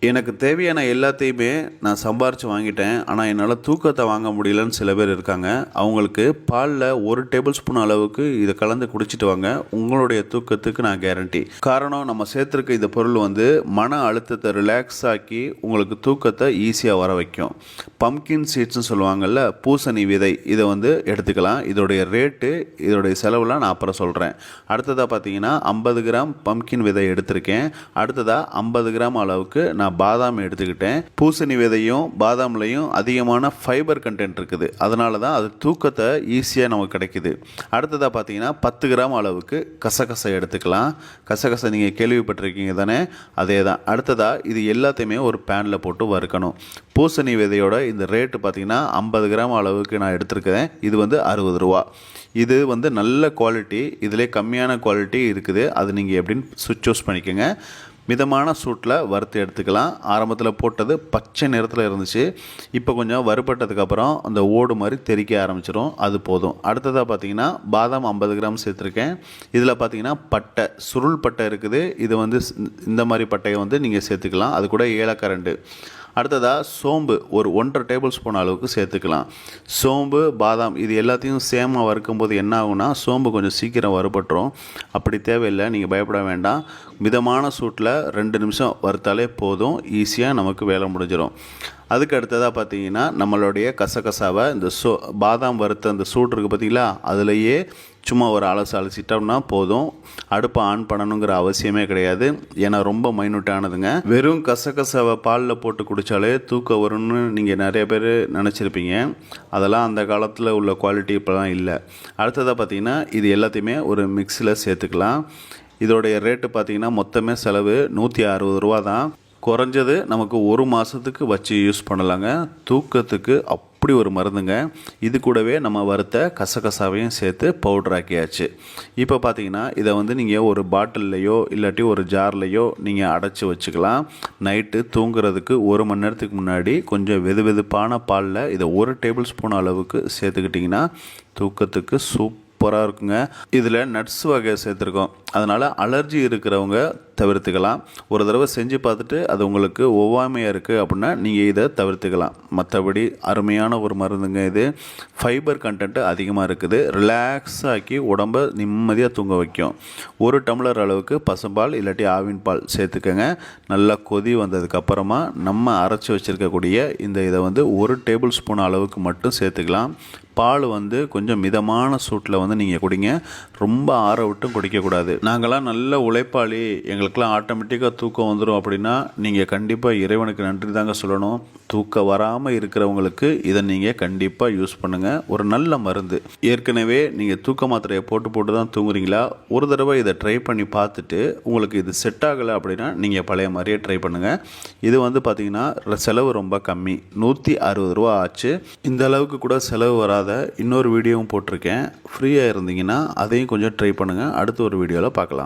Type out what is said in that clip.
எனக்கு தேவையான எல்லாத்தையுமே நான் சம்பாரித்து வாங்கிட்டேன். ஆனால் என்னால் தூக்கத்தை வாங்க முடியலன்னு சில பேர் இருக்காங்க. அவங்களுக்கு பாலில் 1 டேபிள் ஸ்பூன் அளவுக்கு இதை கலந்து குடிச்சிட்டு வாங்க. உங்களுடைய தூக்கத்துக்கு நான் கேரண்டி. காரணம், நம்ம சேர்த்துருக்க இந்த பொருள் மன அழுத்தத்தை ரிலாக்ஸ் ஆக்கி உங்களுக்கு தூக்கத்தை ஈஸியாக வர வைக்கும். பம்கின் சீட்ஸ்னு சொல்லுவாங்கள்ல, பூசணி விதை, இதை எடுத்துக்கலாம். இதோடைய ரேட்டு, இதோடைய செலவுலாம் நான் அப்புறம் சொல்கிறேன். அடுத்ததாக பார்த்தீங்கன்னா 50 கிராம் பம்கின் விதை எடுத்திருக்கேன். அடுத்ததாக 50 கிராம் அளவுக்கு நான் பாதாம் எடுத்துக்கிட்டேன். பூசணி விதையும் பாதாம்லையும் அதிகமான ஃபைபர் கண்டென்ட் இருக்குது. அதனால தான் அது தூக்கத்தை ஈஸியாக நமக்கு கிடைக்குது. அடுத்ததாக பார்த்தீங்கன்னா 10 கிராம் அளவுக்கு கசகசை எடுத்துக்கலாம். கசகசை நீங்கள் கேள்விப்பட்டிருக்கீங்க தானே, அதே தான். அடுத்ததாக இது எல்லாத்தையுமே ஒரு பேனில் போட்டு வறுக்கணும். பூசணி விதையோட இந்த ரேட்டு பார்த்தீங்கன்னா 50 கிராம் அளவுக்கு நான் எடுத்திருக்கிறேன். இது 60 ரூபா. இது நல்ல குவாலிட்டி. இதிலே கம்மியான குவாலிட்டி இருக்குது. அது நீங்கள் எப்படின்னு சூஸ் பண்ணிக்கோங்க. மிதமான சூட்டில் வறுத்து எடுத்துக்கலாம். ஆரம்பத்தில் போட்டது பச்சை நிறத்தில் இருந்துச்சு. இப்போ கொஞ்சம் வறுபட்டதுக்கப்புறம் அந்த ஓடு மாதிரி தெறிக்க ஆரம்பிச்சிடும். அது போதும். அடுத்ததாக பார்த்தீங்கன்னா பாதாம் 50 கிராம் சேர்த்துருக்கேன். இதில் பார்த்தீங்கன்னா பட்டை, சுருள் பட்டை இருக்குது. இது இந்த மாதிரி பட்டையை நீங்கள் சேர்த்துக்கலாம். அது கூட ஏலக்காய் 2. அடுத்ததாக சோம்பு ஒரு 1.5 டேபிள் ஸ்பூன் அளவுக்கு சேர்த்துக்கலாம். சோம்பு, பாதாம் இது எல்லாத்தையும் சேமாக வறுக்கும்போது என்ன ஆகும்னா, சோம்பு கொஞ்சம் சீக்கிரம் வறுபட்டுரும். அப்படி தேவையில்லை, நீங்கள் பயப்பட வேண்டாம். மிதமான சூட்டில் 2 நிமிஷம் வறுத்தாலே போதும். ஈஸியாக நமக்கு வேலை முடிஞ்சிடும். அதுக்கு அடுத்ததாக பார்த்தீங்கன்னா நம்மளுடைய கசகசாவை இந்த பாதாம் வறுத்த அந்த சூடு இருக்குது பார்த்தீங்களா, அதுலேயே சும்மா ஒரு அலசிட்டோம்னா போதும். அடுப்பை ஆன் பண்ணணுங்கிற அவசியமே கிடையாது. ஏன்னா ரொம்ப மைனூட்டானதுங்க. வெறும் கசகசாவை பாலில் போட்டு குடித்தாலே தூக்கம் வரும்னு நீங்கள் நிறைய பேர் நினச்சிருப்பீங்க. அதெல்லாம் அந்த காலத்தில் உள்ள குவாலிட்டி இப்போலாம் இல்லை. அடுத்ததாக பார்த்தீங்கன்னா இது எல்லாத்தையுமே ஒரு மிக்ஸியில் சேர்த்துக்கலாம். இதோடைய ரேட்டு பார்த்தீங்கன்னா மொத்தமே செலவு 160 ரூபா தான். குறைஞ்சது நமக்கு 1 மாதத்துக்கு வச்சு யூஸ் பண்ணலாங்க. தூக்கத்துக்கு அப்படி ஒரு மருந்துங்க. இது கூடவே நம்ம வறுத்த கசகசாவையும் சேர்த்து பவுடர் ஆக்கியாச்சு. இப்போ பார்த்தீங்கன்னா இதை நீங்கள் ஒரு பாட்டில்லையோ இல்லாட்டி ஒரு ஜார்லையோ நீங்கள் அடைச்சி வச்சுக்கலாம். நைட்டு தூங்குறதுக்கு 1 மணி நேரத்துக்கு முன்னாடி கொஞ்சம் வெதுவெதுப்பான பாலில் இதை 1 டேபிள் ஸ்பூன் அளவுக்கு சேர்த்துக்கிட்டிங்கன்னா தூக்கத்துக்கு சூப்பராக இருக்குங்க. இதில் நட்ஸ் வகை சேர்த்துருக்கோம். அதனால் அலர்ஜி இருக்கிறவங்க தவிர்த்துக்கலாம். ஒரு தடவை செஞ்சு பார்த்துட்டு அது உங்களுக்கு ஒவ்வாமையாக இருக்குது அப்படின்னா நீங்கள் இதை தவிர்த்துக்கலாம். மற்றபடி அருமையான ஒரு மருந்துங்க. இது ஃபைபர் கண்டென்ட்டு அதிகமாக இருக்குது. ரிலாக்ஸ் ஆக்கி உடம்பை நிம்மதியாக தூங்க வைக்கும். 1 டம்ளர் அளவுக்கு பசும்பால் இல்லாட்டி ஆவின் பால் சேர்த்துக்கங்க. நல்லா கொதி வந்ததுக்கப்புறமா நம்ம அரைச்சி வச்சுருக்கக்கூடிய இதை 1 டேபிள் ஸ்பூன் அளவுக்கு மட்டும் சேர்த்துக்கலாம். பால் கொஞ்சம் மிதமான சூட்டில் நீங்கள் குடிங்க. ரொம்ப ஆற விட்டும் குடிக்கக்கூடாது. நாங்களாம் நல்ல உழைப்பாளி, எங்களுக்கெல்லாம் ஆட்டோமேட்டிக்காக தூக்கம் வந்துடும் அப்படின்னா நீங்கள் கண்டிப்பாக இறைவனுக்கு நன்றி தாங்க சொல்லணும். தூக்கம் வராமல் இருக்கிறவங்களுக்கு இதை நீங்கள் கண்டிப்பாக யூஸ் பண்ணுங்கள். ஒரு நல்ல மருந்து. ஏற்கனவே நீங்கள் தூக்க மாத்திரையை போட்டு தான் தூங்குறீங்களா, ஒரு தடவை இதை ட்ரை பண்ணி பார்த்துட்டு உங்களுக்கு இது செட் ஆகலை அப்படின்னா நீங்கள் பழைய மாதிரியே ட்ரை பண்ணுங்கள். இது பார்த்திங்கன்னா செலவு ரொம்ப கம்மி, 160 ரூபா ஆச்சு. இந்த அளவுக்கு கூட செலவு வராத இன்னொரு வீடியோவும் போட்டிருக்கேன். ஃப்ரீயாக இருந்தீங்கன்னா அதையும் கொஞ்சம் ட்ரை பண்ணுங்கள். அடுத்த ஒரு வீடியோவில் பார்க்கலாம்.